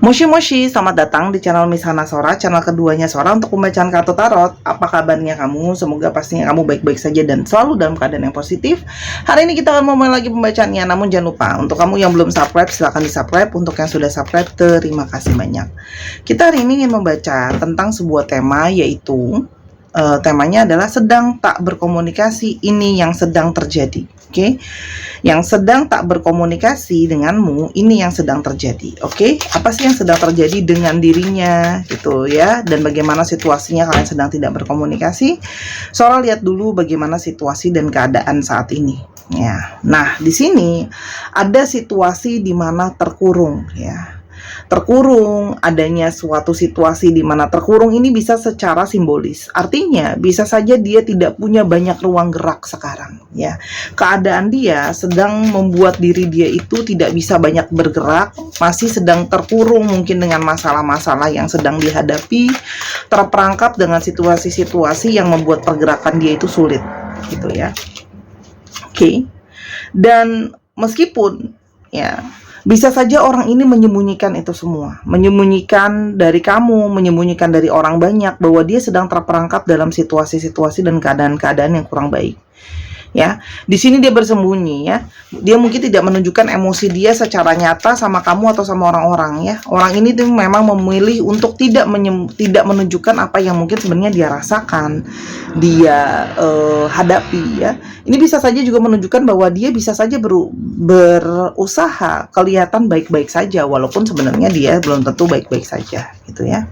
Moshi Moshi, selamat datang di channel Miss Hana Sora, channel keduanya Sora untuk pembacaan kartu tarot. Apa kabarnya kamu? Semoga pastinya kamu baik-baik saja dan selalu dalam keadaan yang positif. Hari ini kita akan memulai lagi pembacaannya, namun jangan lupa untuk kamu yang belum subscribe, silahkan di subscribe. Untuk yang sudah subscribe, terima kasih banyak. Kita hari ini ingin membaca tentang sebuah tema, yaitu temanya adalah sedang tak berkomunikasi. Ini yang sedang terjadi, oke? Yang sedang tak berkomunikasi denganmu, ini yang sedang terjadi, oke? Apa sih yang sedang terjadi dengan dirinya, gitu ya? Dan bagaimana situasinya kalian sedang tidak berkomunikasi? Sora lihat dulu bagaimana situasi dan keadaan saat ini, ya. Nah, di sini ada situasi di mana terkurung, ya. Terkurung, adanya suatu situasi di mana terkurung ini bisa secara simbolis. Artinya, bisa saja dia tidak punya banyak ruang gerak sekarang, ya. Keadaan dia sedang membuat diri dia itu tidak bisa banyak bergerak, masih sedang terkurung mungkin dengan masalah-masalah yang sedang dihadapi, terperangkap dengan situasi-situasi yang membuat pergerakan dia itu sulit, gitu ya. Oke. Dan meskipun, ya, bisa saja orang ini menyembunyikan itu semua, menyembunyikan dari kamu, menyembunyikan dari orang banyak bahwa dia sedang terperangkap dalam situasi-situasi dan keadaan-keadaan yang kurang baik. Ya, di sini dia bersembunyi, ya. Dia mungkin tidak menunjukkan emosi dia secara nyata sama kamu atau sama orang-orang, ya. Orang ini tuh memang memilih untuk tidak menunjukkan apa yang mungkin sebenarnya dia rasakan, dia hadapi, ya. Ini bisa saja juga menunjukkan bahwa dia bisa saja berusaha kelihatan baik-baik saja, walaupun sebenarnya dia belum tentu baik-baik saja, gitu ya.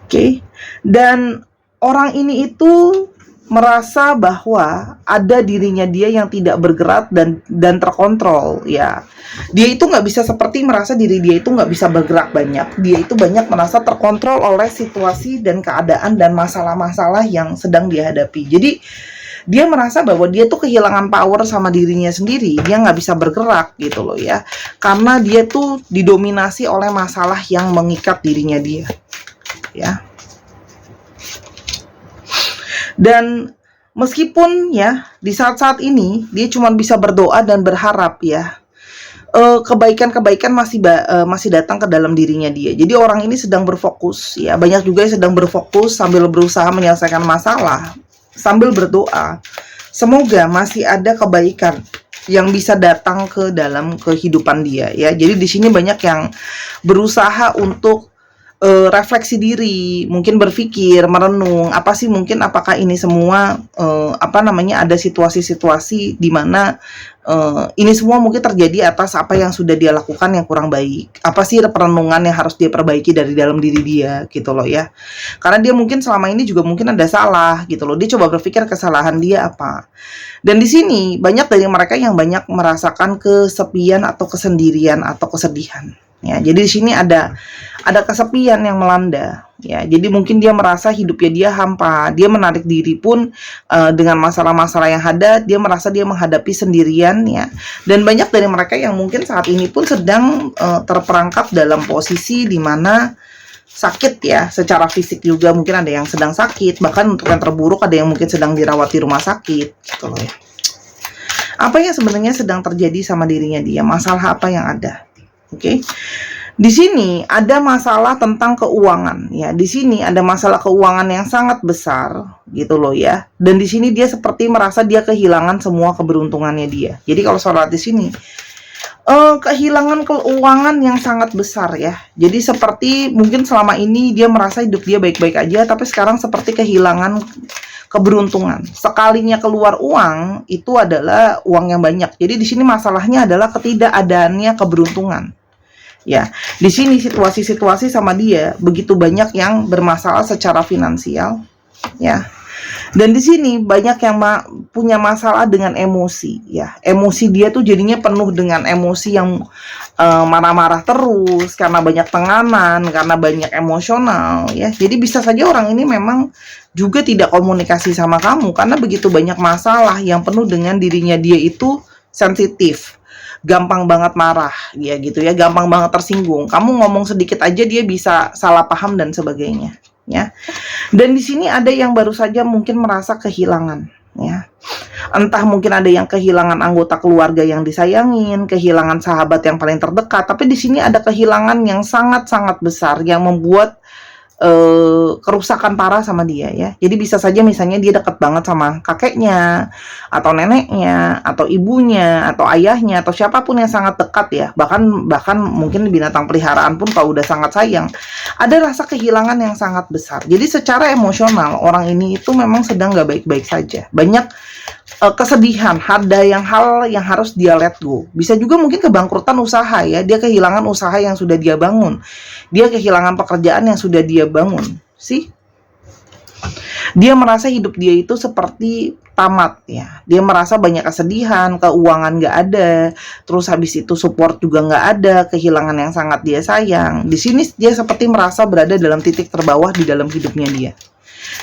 Oke. Dan orang ini itu merasa bahwa ada dirinya dia yang tidak bergerak dan terkontrol, ya. Dia itu nggak bisa seperti merasa diri dia itu nggak bisa bergerak banyak. Dia itu banyak merasa terkontrol oleh situasi dan keadaan dan masalah-masalah yang sedang dihadapi. Jadi dia merasa bahwa dia tuh kehilangan power sama dirinya sendiri. Dia nggak bisa bergerak, gitu loh, ya. Karena dia tuh didominasi oleh masalah yang mengikat dirinya dia, ya. Dan meskipun, ya, di saat-saat ini dia cuma bisa berdoa dan berharap, ya, kebaikan-kebaikan masih datang ke dalam dirinya dia. Jadi orang ini sedang berfokus, ya. Banyak juga yang sedang berfokus sambil berusaha menyelesaikan masalah, sambil berdoa. Semoga masih ada kebaikan yang bisa datang ke dalam kehidupan dia, ya. Jadi di sini banyak yang berusaha untuk refleksi diri, mungkin berpikir, merenung, apa sih mungkin apakah ini semua ada situasi-situasi di mana ini semua mungkin terjadi atas apa yang sudah dia lakukan yang kurang baik. Apa sih perenungan yang harus dia perbaiki dari dalam diri dia, gitu loh, ya. Karena dia mungkin selama ini juga mungkin ada salah, gitu loh. Dia coba berpikir kesalahan dia apa. Dan di sini banyak dari mereka yang banyak merasakan kesepian atau kesendirian atau kesedihan. Ya, jadi di sini ada kesepian yang melanda, ya. Jadi mungkin dia merasa hidupnya dia hampa, dia menarik diri pun dengan masalah-masalah yang ada, dia merasa dia menghadapi sendirian, ya. Dan banyak dari mereka yang mungkin saat ini pun sedang terperangkap dalam posisi di mana sakit, ya, secara fisik juga mungkin ada yang sedang sakit, bahkan untuk yang terburuk ada yang mungkin sedang dirawat di rumah sakit, gitu loh, ya. Apa yang sebenarnya sedang terjadi sama dirinya dia? Masalah apa yang ada? Oke. Di sini ada masalah tentang keuangan, ya. Di sini ada masalah keuangan yang sangat besar, gitu loh, ya. Dan di sini dia seperti merasa dia kehilangan semua keberuntungannya dia. Jadi kalau sholat di sini kehilangan keuangan yang sangat besar, ya. Jadi seperti mungkin selama ini dia merasa hidup dia baik-baik aja, tapi sekarang seperti kehilangan keberuntungan. Sekalinya keluar uang itu adalah uang yang banyak. Jadi di sini masalahnya adalah ketidakadaannya keberuntungan. Ya, di sini situasi-situasi sama dia begitu banyak yang bermasalah secara finansial, ya. Dan di sini banyak yang punya masalah dengan emosi, ya. Emosi dia tuh jadinya penuh dengan emosi yang marah-marah terus karena banyak tekanan, karena banyak emosional, ya. Jadi bisa saja orang ini memang juga tidak komunikasi sama kamu karena begitu banyak masalah yang penuh dengan dirinya dia itu sensitif. Gampang banget marah, ya, gitu ya, gampang banget tersinggung. Kamu ngomong sedikit aja dia bisa salah paham dan sebagainya, ya. Dan di sini ada yang baru saja mungkin merasa kehilangan, ya. Entah mungkin ada yang kehilangan anggota keluarga yang disayangin, kehilangan sahabat yang paling terdekat, tapi di sini ada kehilangan yang sangat-sangat besar yang membuat kerusakan parah sama dia ya. Jadi bisa saja misalnya dia dekat banget sama kakeknya, atau neneknya, atau ibunya, atau ayahnya, atau siapapun yang sangat dekat ya. Bahkan mungkin binatang peliharaan pun kalau udah sangat sayang, ada rasa kehilangan yang sangat besar. Jadi secara emosional orang ini itu memang sedang nggak baik-baik saja. Banyak kesedihan, ada hal yang harus dia let go. Bisa juga mungkin kebangkrutan usaha ya, dia kehilangan usaha yang sudah dia bangun. Dia kehilangan pekerjaan yang sudah dia bangun. Dia merasa hidup dia itu seperti tamat ya. Dia merasa banyak kesedihan, keuangan nggak ada, terus habis itu support juga nggak ada, kehilangan yang sangat dia sayang. Di sini dia seperti merasa berada dalam titik terbawah di dalam hidupnya dia.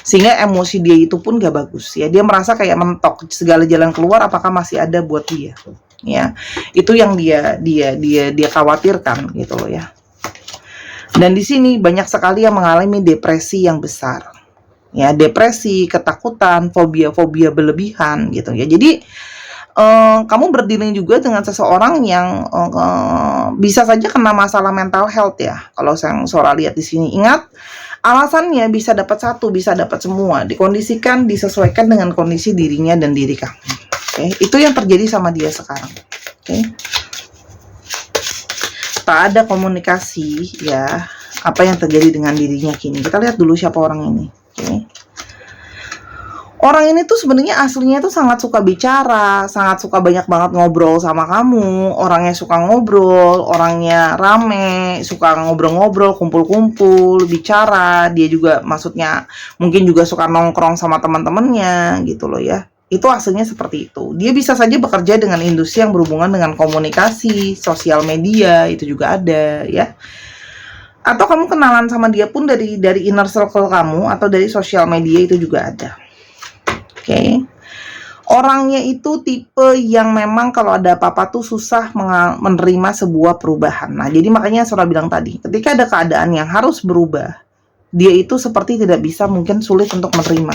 Sehingga emosi dia itu pun gak bagus ya. Dia merasa kayak mentok, segala jalan keluar apakah masih ada buat dia ya. Itu yang dia khawatirkan gitu loh ya. Dan di sini banyak sekali yang mengalami depresi yang besar ya, depresi, ketakutan, fobia berlebihan gitu ya. Jadi kamu berdiri juga dengan seseorang yang bisa saja kena masalah mental health ya. Kalau yang Sora lihat di sini, ingat alasannya bisa dapat satu, bisa dapat semua. Dikondisikan, disesuaikan dengan kondisi dirinya dan diri kamu. Oke, itu yang terjadi sama dia sekarang. Oke. Tak ada komunikasi ya. Apa yang terjadi dengan dirinya kini? Kita lihat dulu siapa orang ini. Oke. Orang ini tuh sebenarnya aslinya tuh sangat suka bicara, sangat suka banyak banget ngobrol sama kamu. Orangnya suka ngobrol, orangnya rame, suka ngobrol-ngobrol, kumpul-kumpul, bicara. Dia juga maksudnya mungkin juga suka nongkrong sama teman-temannya gitu loh ya. Itu aslinya seperti itu. Dia bisa saja bekerja dengan industri yang berhubungan dengan komunikasi, sosial media, itu juga ada ya. Atau kamu kenalan sama dia pun dari inner circle kamu atau dari sosial media, itu juga ada. Oke. Orangnya itu tipe yang memang kalau ada apa-apa tuh susah menerima sebuah perubahan. Nah, jadi makanya Sora bilang tadi, ketika ada keadaan yang harus berubah, dia itu seperti tidak bisa, mungkin sulit untuk menerima.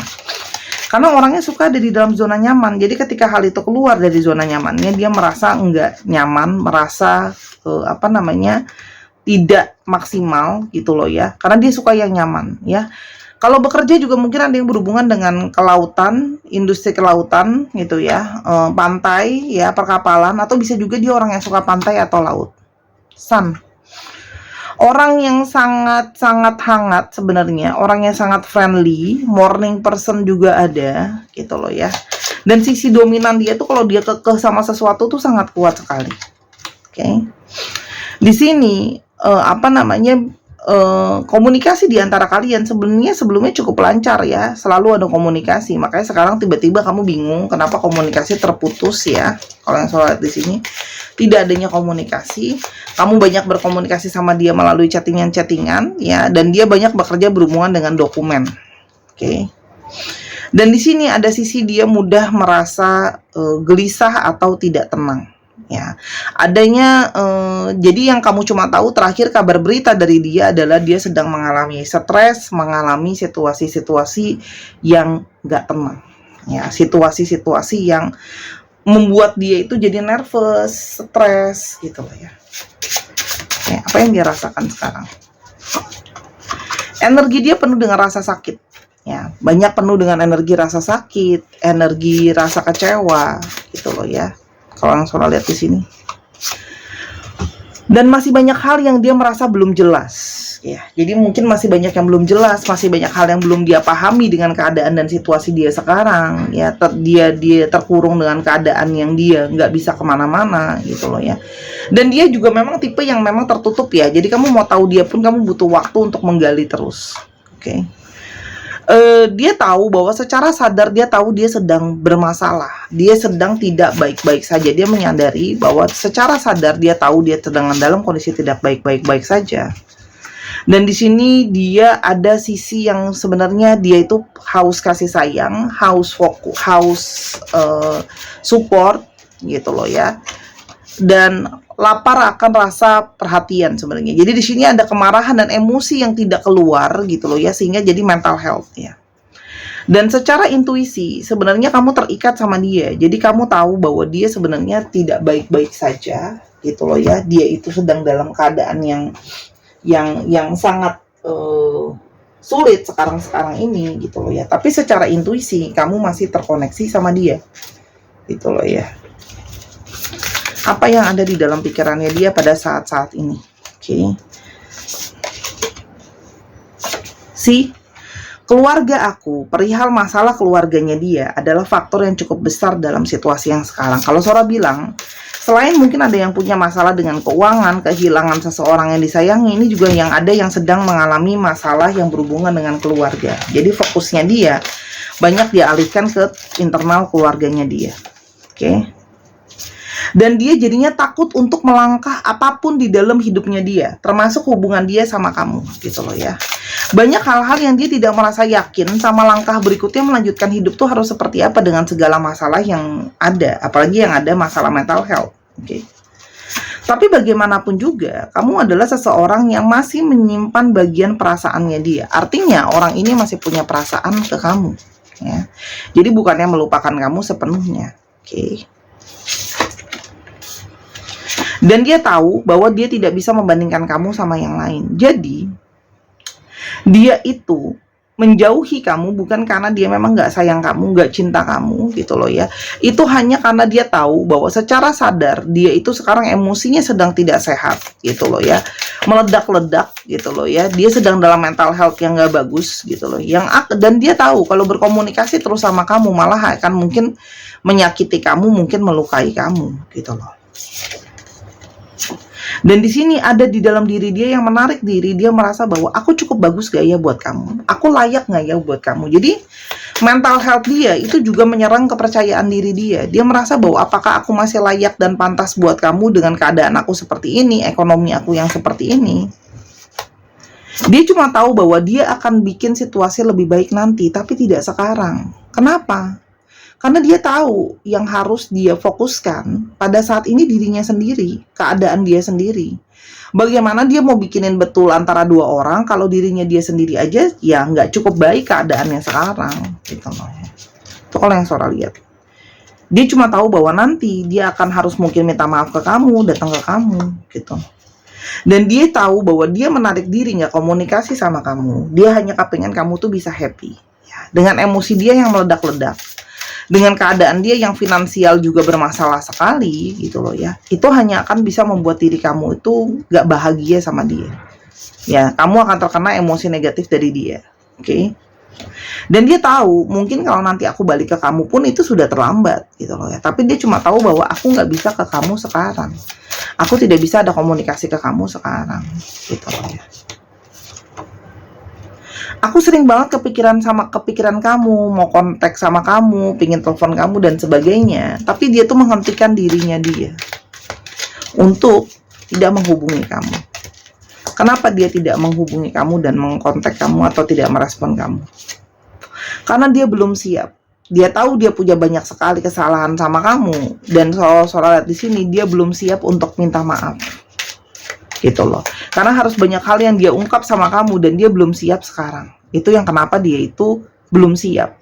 Karena orangnya suka ada di dalam zona nyaman. Jadi ketika hal itu keluar dari zona nyamannya, dia merasa enggak nyaman, merasa tidak maksimal gitu loh ya. Karena dia suka yang nyaman ya. Kalau bekerja juga mungkin ada yang berhubungan dengan kelautan, industri kelautan gitu ya, pantai ya, perkapalan, atau bisa juga dia orang yang suka pantai atau laut. Sun. Orang yang sangat hangat sebenarnya, orang yang sangat friendly, morning person juga ada gitu loh ya. Dan sisi dominan dia tuh kalau dia kekeh sama sesuatu tuh sangat kuat sekali. Oke. Di sini komunikasi di antara kalian sebenarnya sebelumnya cukup lancar ya, selalu ada komunikasi. Makanya sekarang tiba-tiba kamu bingung kenapa komunikasi terputus ya. Kalau yang saya lihat di sini tidak adanya komunikasi. Kamu banyak berkomunikasi sama dia melalui chattingan ya, dan dia banyak bekerja berhubungan dengan dokumen. Oke. Dan di sini ada sisi dia mudah merasa gelisah atau tidak tenang. Ya, adanya jadi yang kamu cuma tahu terakhir kabar berita dari dia adalah dia sedang mengalami stres, mengalami situasi-situasi yang nggak tenang. Ya, situasi-situasi yang membuat dia itu jadi nervous, stres gitu loh ya. Ya, apa yang dia rasakan sekarang? Energi dia penuh dengan rasa sakit. Ya, banyak penuh dengan energi rasa sakit, energi rasa kecewa gitu loh ya. Kalau yang Sora lihat di sini. Dan masih banyak hal yang dia merasa belum jelas ya. Jadi mungkin masih banyak yang belum jelas, masih banyak hal yang belum dia pahami dengan keadaan dan situasi dia sekarang ya. Dia terkurung dengan keadaan yang dia nggak bisa kemana-mana gitu loh ya. Dan dia juga memang tipe yang memang tertutup ya. Jadi kamu mau tahu dia pun kamu butuh waktu untuk menggali terus. Oke. Dia tahu bahwa secara sadar dia tahu dia sedang bermasalah, dia sedang tidak baik-baik saja. Dia menyadari bahwa secara sadar dia tahu dia sedang dalam kondisi tidak baik-baik saja. Dan di sini dia ada sisi yang sebenarnya dia itu haus kasih sayang, haus fokus, haus support gitu loh ya. Dan lapar akan rasa perhatian sebenarnya. Jadi di sini ada kemarahan dan emosi yang tidak keluar gitu loh ya, sehingga jadi mental health ya. Dan secara intuisi, sebenarnya kamu terikat sama dia. Jadi kamu tahu bahwa dia sebenarnya tidak baik-baik saja, gitu loh ya. Dia itu sedang dalam keadaan yang sangat sulit sekarang ini, gitu loh ya. Tapi secara intuisi, kamu masih terkoneksi sama dia, gitu loh ya. Apa yang ada di dalam pikirannya dia pada saat-saat ini? Oke. Keluarga aku, perihal masalah keluarganya dia adalah faktor yang cukup besar dalam situasi yang sekarang. Kalau Sora bilang, selain mungkin ada yang punya masalah dengan keuangan, kehilangan seseorang yang disayangi, ini juga yang ada yang sedang mengalami masalah yang berhubungan dengan keluarga. Jadi fokusnya dia banyak dialihkan ke internal keluarganya dia. Oke. Dan dia jadinya takut untuk melangkah apapun di dalam hidupnya dia, termasuk hubungan dia sama kamu, gitu loh ya. Banyak hal-hal yang dia tidak merasa yakin sama langkah berikutnya melanjutkan hidup tuh harus seperti apa dengan segala masalah yang ada, apalagi yang ada masalah mental health. Oke. Tapi bagaimanapun juga, kamu adalah seseorang yang masih menyimpan bagian perasaannya dia. Artinya orang ini masih punya perasaan ke kamu, ya. Jadi bukannya melupakan kamu sepenuhnya. Oke. Dan dia tahu bahwa dia tidak bisa membandingkan kamu sama yang lain. Jadi dia itu menjauhi kamu bukan karena dia memang nggak sayang kamu, nggak cinta kamu, gitu loh ya. Itu hanya karena dia tahu bahwa secara sadar dia itu sekarang emosinya sedang tidak sehat, gitu loh ya. Meledak-ledak, gitu loh ya. Dia sedang dalam mental health yang nggak bagus, gitu loh. Dan dia tahu kalau berkomunikasi terus sama kamu malah akan mungkin menyakiti kamu, mungkin melukai kamu, gitu loh. Dan di sini ada di dalam diri dia yang menarik diri, dia merasa bahwa aku cukup bagus gak ya buat kamu? Aku layak gak ya buat kamu? Jadi mental health dia itu juga menyerang kepercayaan diri dia. Dia merasa bahwa apakah aku masih layak dan pantas buat kamu dengan keadaan aku seperti ini, ekonomi aku yang seperti ini. Dia cuma tahu bahwa dia akan bikin situasi lebih baik nanti, tapi tidak sekarang. Kenapa? Karena dia tahu yang harus dia fokuskan pada saat ini dirinya sendiri, keadaan dia sendiri. Bagaimana dia mau bikinin betul antara dua orang kalau dirinya dia sendiri aja ya nggak cukup baik keadaannya sekarang, gitu loh. Itu kalau yang Sora lihat. Dia cuma tahu bahwa nanti dia akan harus mungkin minta maaf ke kamu, datang ke kamu, gitu. Dan dia tahu bahwa dia menarik diri nggak komunikasi sama kamu. Dia hanya kepengen kamu tuh bisa happy, ya. Dengan emosi dia yang meledak-ledak. Dengan keadaan dia yang finansial juga bermasalah sekali, gitu loh ya. Itu hanya akan bisa membuat diri kamu itu gak bahagia sama dia. Ya, kamu akan terkena emosi negatif dari dia. Oke. Dan dia tahu, mungkin kalau nanti aku balik ke kamu pun itu sudah terlambat, gitu loh ya. Tapi dia cuma tahu bahwa aku gak bisa ke kamu sekarang. Aku tidak bisa ada komunikasi ke kamu sekarang, gitu loh ya. Aku sering banget kepikiran kamu, mau kontak sama kamu, pingin telepon kamu dan sebagainya. Tapi dia tuh menghentikan dirinya dia untuk tidak menghubungi kamu. Kenapa dia tidak menghubungi kamu dan mengkontak kamu atau tidak merespon kamu? Karena dia belum siap. Dia tahu dia punya banyak sekali kesalahan sama kamu dan soal di sini dia belum siap untuk minta maaf. Gitu loh. Karena harus banyak hal yang dia ungkap sama kamu dan dia belum siap sekarang. Itu yang kenapa dia itu belum siap.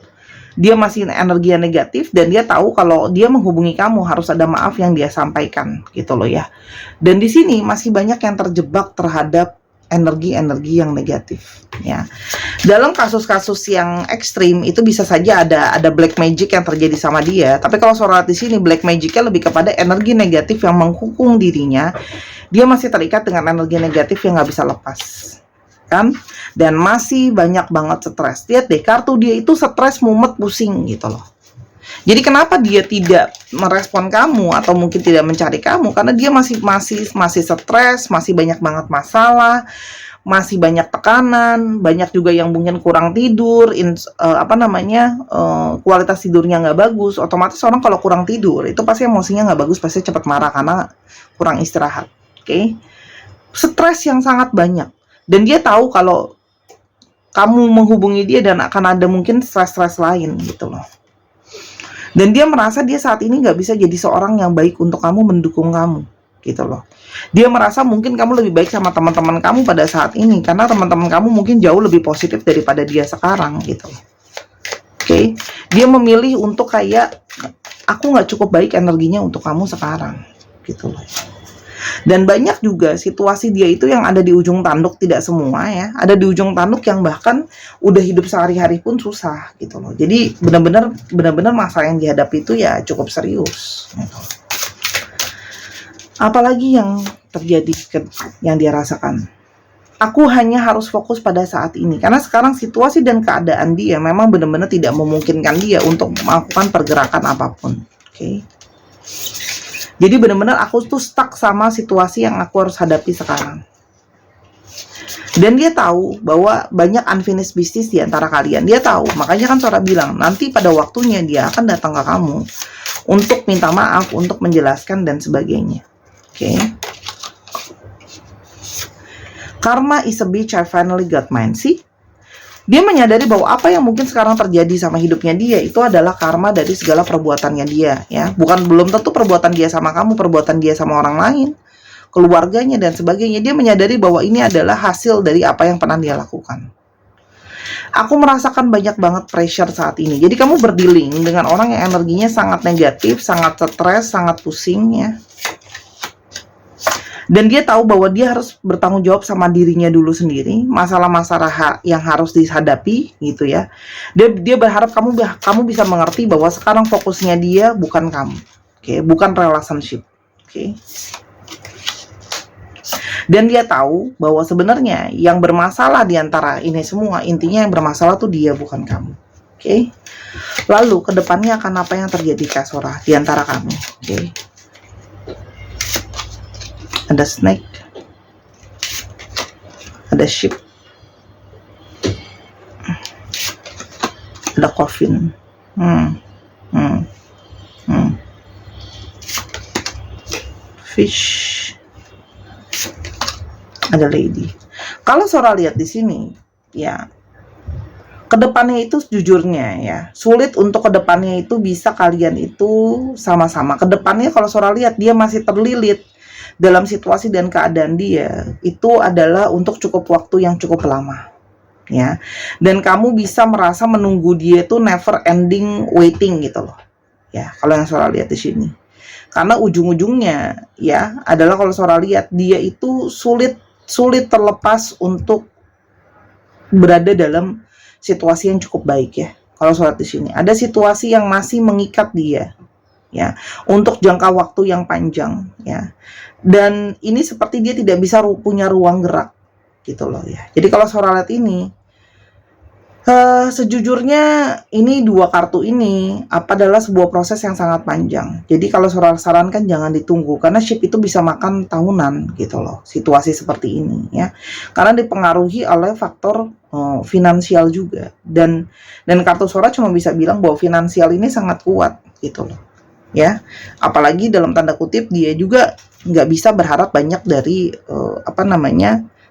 Dia masih energi yang negatif dan dia tahu kalau dia menghubungi kamu harus ada maaf yang dia sampaikan, gitu loh ya. Dan di sini masih banyak yang terjebak terhadap energi-energi yang negatif, ya. Dalam kasus-kasus yang ekstrim itu bisa saja ada black magic yang terjadi sama dia. Tapi kalau Sora di sini black magicnya lebih kepada energi negatif yang menghukum dirinya. Dia masih terikat dengan energi negatif yang nggak bisa lepas, kan? Dan masih banyak banget stres. Lihat deh, kartu dia itu stres, mumet, pusing, gitu loh. Jadi kenapa dia tidak merespon kamu atau mungkin tidak mencari kamu? Karena dia masih stres, masih banyak banget masalah, masih banyak tekanan, banyak juga yang mungkin kurang tidur, kualitas tidurnya nggak bagus. Otomatis orang kalau kurang tidur itu pasti emosinya nggak bagus, pasti cepat marah karena kurang istirahat. Oke. Stres yang sangat banyak. Dan dia tahu kalau kamu menghubungi dia dan akan ada mungkin stres-stres lain, gitu loh. Dan dia merasa dia saat ini nggak bisa jadi seorang yang baik untuk kamu, mendukung kamu, gitu loh. Dia merasa mungkin kamu lebih baik sama teman-teman kamu pada saat ini karena teman-teman kamu mungkin jauh lebih positif daripada dia sekarang, gitu loh. Oke, dia memilih untuk kayak aku nggak cukup baik energinya untuk kamu sekarang, gitu loh. Dan banyak juga situasi dia itu yang ada di ujung tanduk, tidak semua ya, ada di ujung tanduk yang bahkan udah hidup sehari-hari pun susah gitu loh. Jadi benar-benar masalah yang dihadapi itu ya cukup serius. Gitu. Apalagi yang terjadi yang dia rasakan. Aku hanya harus fokus pada saat ini karena sekarang situasi dan keadaan dia memang benar-benar tidak memungkinkan dia untuk melakukan pergerakan apapun. Oke. Jadi benar-benar aku tuh stuck sama situasi yang aku harus hadapi sekarang. Dan dia tahu bahwa banyak unfinished business di antara kalian. Dia tahu, makanya kan Sora bilang nanti pada waktunya dia akan datang ke kamu untuk minta maaf, untuk menjelaskan dan sebagainya. Oke. Karma is a bitch, I finally got mine. Sih, dia menyadari bahwa apa yang mungkin sekarang terjadi sama hidupnya dia itu adalah karma dari segala perbuatannya dia, ya. Belum tentu perbuatan dia sama kamu, perbuatan dia sama orang lain, keluarganya dan sebagainya. Dia menyadari bahwa ini adalah hasil dari apa yang pernah dia lakukan. Aku merasakan banyak banget pressure saat ini. Jadi kamu berdealing dengan orang yang energinya sangat negatif, sangat stres, sangat pusing, ya. Dan dia tahu bahwa dia harus bertanggung jawab sama dirinya dulu sendiri, masalah-masalah yang harus dihadapi gitu ya. Dia berharap kamu bisa mengerti bahwa sekarang fokusnya dia bukan kamu, oke, bukan relationship, oke. Dan dia tahu bahwa sebenarnya yang bermasalah di antara ini semua, intinya yang bermasalah tuh dia bukan kamu, oke. Lalu kedepannya akan apa yang terjadi Kak Sora di antara kamu, oke. Ada snake, ada sheep, ada coffin, fish, ada lady. Kalau Sora lihat di sini, ya, kedepannya itu jujurnya ya, sulit untuk kedepannya itu bisa kalian itu sama-sama. Kedepannya kalau Sora lihat dia masih terlilit dalam situasi dan keadaan dia itu adalah untuk cukup waktu yang cukup lama, ya. Dan kamu bisa merasa menunggu dia itu never ending waiting gitu loh, ya. Kalau yang Sora lihat di sini, karena ujung-ujungnya ya adalah kalau Sora lihat dia itu sulit terlepas untuk berada dalam situasi yang cukup baik ya. Kalau Sora di sini ada situasi yang masih mengikat dia, ya, untuk jangka waktu yang panjang, ya. Dan ini seperti dia tidak bisa punya ruang gerak gitu loh ya. Jadi kalau Sora lihat ini, sejujurnya ini dua kartu ini adalah sebuah proses yang sangat panjang. Jadi kalau Sora sarankan jangan ditunggu karena ship itu bisa makan tahunan gitu loh. Situasi seperti ini ya. Karena dipengaruhi oleh faktor finansial juga. Dan kartu Sora cuma bisa bilang bahwa finansial ini sangat kuat gitu loh. Ya, apalagi dalam tanda kutip dia juga nggak bisa berharap banyak dari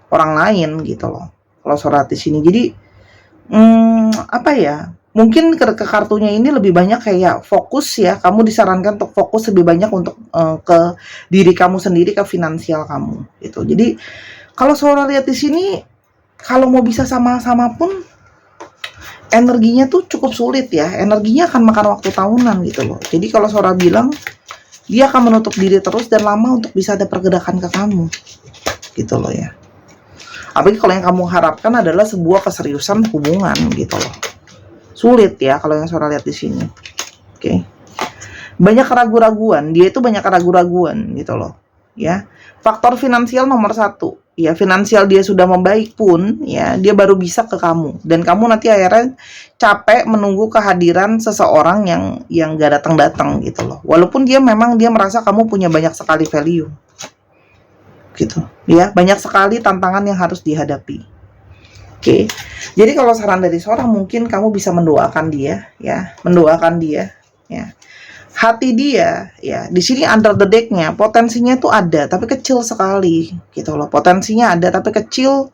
orang lain gitu loh. Kalau Sora di sini, jadi apa ya? Mungkin ke kartunya ini lebih banyak kayak fokus ya. Kamu disarankan untuk fokus lebih banyak untuk ke diri kamu sendiri, ke finansial kamu gitu. Jadi kalau Sora lihat di sini, kalau mau bisa sama-sama pun energinya tuh cukup sulit ya. Energinya akan makan waktu tahunan gitu loh. Jadi kalau Sora bilang dia akan menutup diri terus dan lama untuk bisa ada pergerakan ke kamu gitu loh ya. Apalagi kalau yang kamu harapkan adalah sebuah keseriusan hubungan gitu loh. Sulit ya kalau yang Sora lihat di sini. Oke. Banyak keraguan-raguan, dia itu banyak keraguan-raguan gitu loh ya. Faktor finansial nomor 1. Ya, finansial dia sudah membaik pun ya, dia baru bisa ke kamu. Dan kamu nanti akhirnya capek menunggu kehadiran seseorang yang gak datang-datang gitu loh. Walaupun dia merasa kamu punya banyak sekali value. Gitu. Ya, banyak sekali tantangan yang harus dihadapi. Oke. Jadi kalau saran dari Sora mungkin kamu bisa mendoakan dia ya, ya. Hati dia ya di sini under the deck-nya potensinya tuh ada tapi kecil sekali gitu loh. Potensinya ada tapi kecil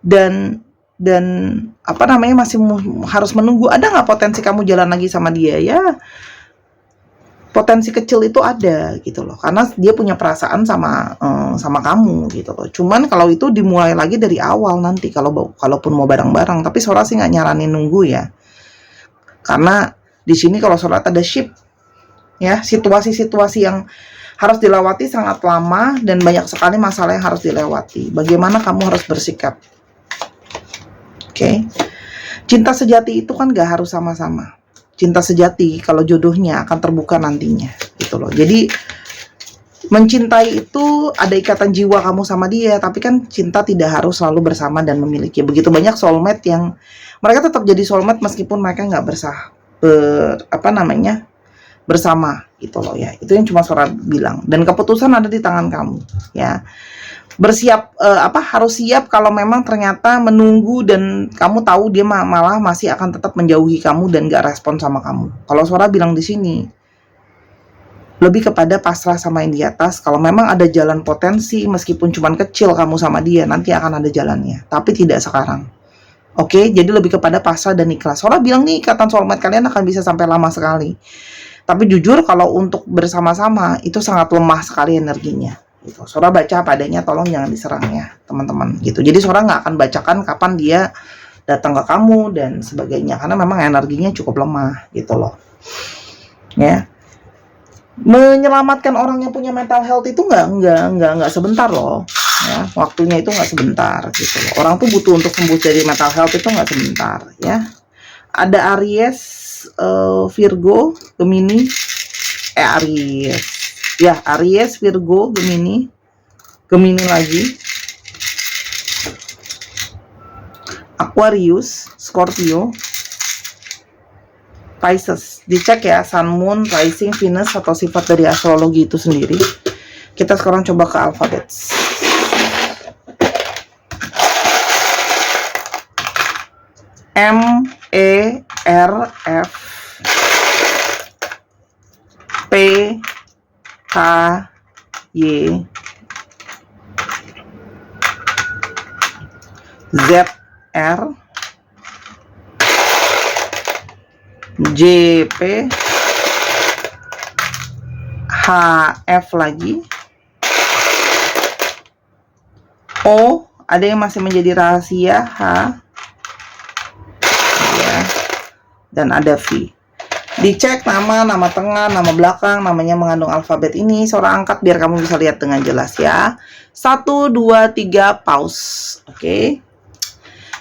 dan masih harus menunggu. Ada nggak potensi kamu jalan lagi sama dia ya? Potensi kecil itu ada gitu loh karena dia punya perasaan sama kamu gitu loh. Cuman kalau itu dimulai lagi dari awal nanti kalaupun mau bareng-bareng. Tapi Sora sih nggak nyaranin nunggu ya. Karena di sini kalau Sora ada ship, ya, situasi-situasi yang harus dilewati sangat lama dan banyak sekali masalah yang harus dilewati. Bagaimana kamu harus bersikap? Oke. Cinta sejati itu kan gak harus sama-sama. Cinta sejati kalau jodohnya akan terbuka nantinya, gitu loh. Jadi mencintai itu ada ikatan jiwa kamu sama dia, tapi kan cinta tidak harus selalu bersama dan memiliki. Begitu banyak soulmate yang mereka tetap jadi soulmate meskipun mereka nggak bersama, gitu loh ya. Itu yang cuma Sora bilang. Dan keputusan ada di tangan kamu, ya. Bersiap harus siap kalau memang ternyata menunggu dan kamu tahu dia malah masih akan tetap menjauhi kamu dan nggak respon sama kamu. Kalau Sora bilang di sini lebih kepada pasrah sama yang di atas. Kalau memang ada jalan potensi, meskipun cuman kecil kamu sama dia, nanti akan ada jalannya. Tapi tidak sekarang. Oke, jadi lebih kepada pasrah dan ikhlas. Sora bilang nih, ikatan soulmate kalian akan bisa sampai lama sekali. Tapi jujur, kalau untuk bersama-sama, itu sangat lemah sekali energinya. Gitu. Sora baca padanya, tolong jangan diserang ya, teman-teman. Gitu. Jadi Sora nggak akan bacakan kapan dia datang ke kamu dan sebagainya. Karena memang energinya cukup lemah, gitu loh. Ya. Menyelamatkan orang yang punya mental health itu nggak sebentar loh, ya, waktunya itu nggak sebentar gitu loh. Orang tuh butuh untuk sembuh dari mental health itu nggak sebentar, ya. Ada Aries, Virgo, Gemini, Aries, Virgo, Gemini lagi, Aquarius, Scorpio, Pisces. Dicek ya, Sun, Moon, Rising, Venus atau sifat dari astrologi itu sendiri. Kita sekarang coba ke alfabet. M, E, R, F, P, K, Y, Z, R, JP, HF lagi, O, ada yang masih menjadi rahasia, H, ya, dan ada V. Dicek nama tengah, nama belakang, namanya mengandung alfabet ini, Sora angkat biar kamu bisa lihat dengan jelas ya. 1, 2, 3, pause. Oke.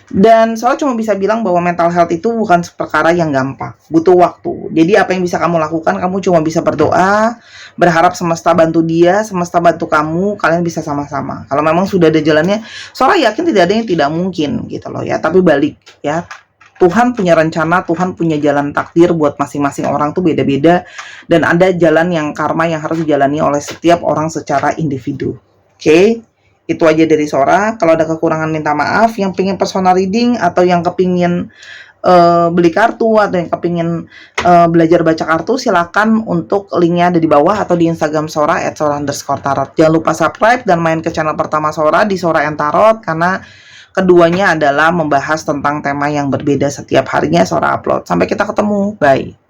Dan Sora cuma bisa bilang bahwa mental health itu bukan perkara yang gampang, butuh waktu. Jadi apa yang bisa kamu lakukan, kamu cuma bisa berdoa, berharap semesta bantu dia, semesta bantu kamu, kalian bisa sama-sama. Kalau memang sudah ada jalannya, Sora yakin tidak ada yang tidak mungkin gitu loh ya. Tapi balik ya, Tuhan punya rencana, Tuhan punya jalan takdir buat masing-masing orang tuh beda-beda. Dan ada jalan yang karma yang harus dijalani oleh setiap orang secara individu. Oke? Itu aja dari Sora. Kalau ada kekurangan minta maaf. Yang pengen personal reading atau yang kepingin beli kartu atau yang kepingin belajar baca kartu, silakan untuk linknya ada di bawah atau di Instagram Sora @sora_tarot. Jangan lupa subscribe dan main ke channel pertama Sora di Sora and Tarot, karena keduanya adalah membahas tentang tema yang berbeda setiap harinya Sora upload. Sampai kita ketemu. Bye.